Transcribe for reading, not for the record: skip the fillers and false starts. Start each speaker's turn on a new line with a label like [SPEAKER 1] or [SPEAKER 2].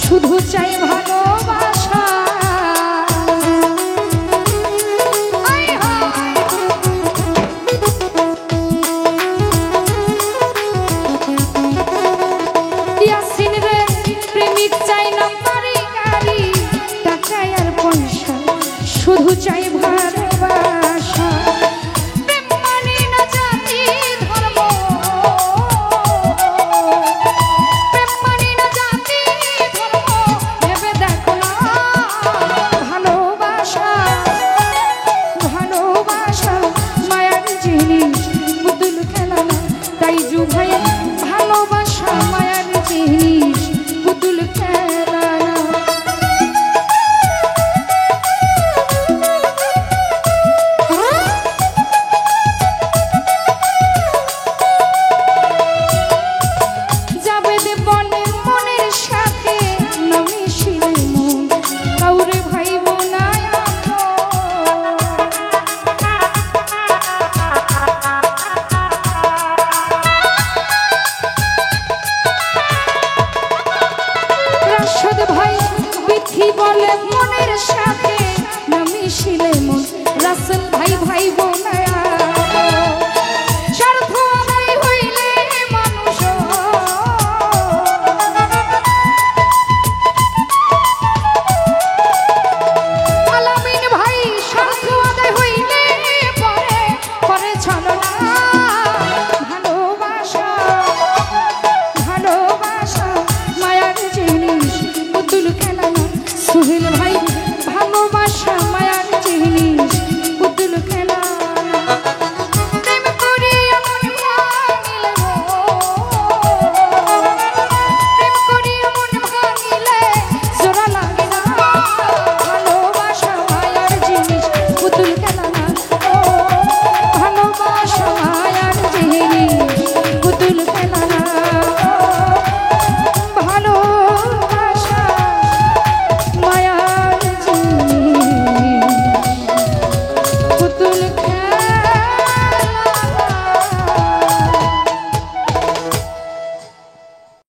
[SPEAKER 1] শুধু চাই ভালোবাসা। ইয়াসিন রে প্রেমিক চাই না বাড়ি গাড়ি টাকা আর পয়সা, শুধু চাই ভালোবাসা। প্রেম মানে না জাতি ধর্ম, প্রেম মানে না জাতি ধর্ম, ভেবে দেখো না ভালোবাসা। ভালোবাসা মায়ার জিনিস, পুতুল খেলা না, তাই যুভাই ভালোবাসা মায়ার জিনিস, পুতুল খেলা না। যাবেদ বলে মনের সাথে না মিশিলে মন, কাউরে ভাইব না রাশেদ ভাই বিথি বলে মনের সাথে না মিশিলে মন, রাসেল ভাই ভাইব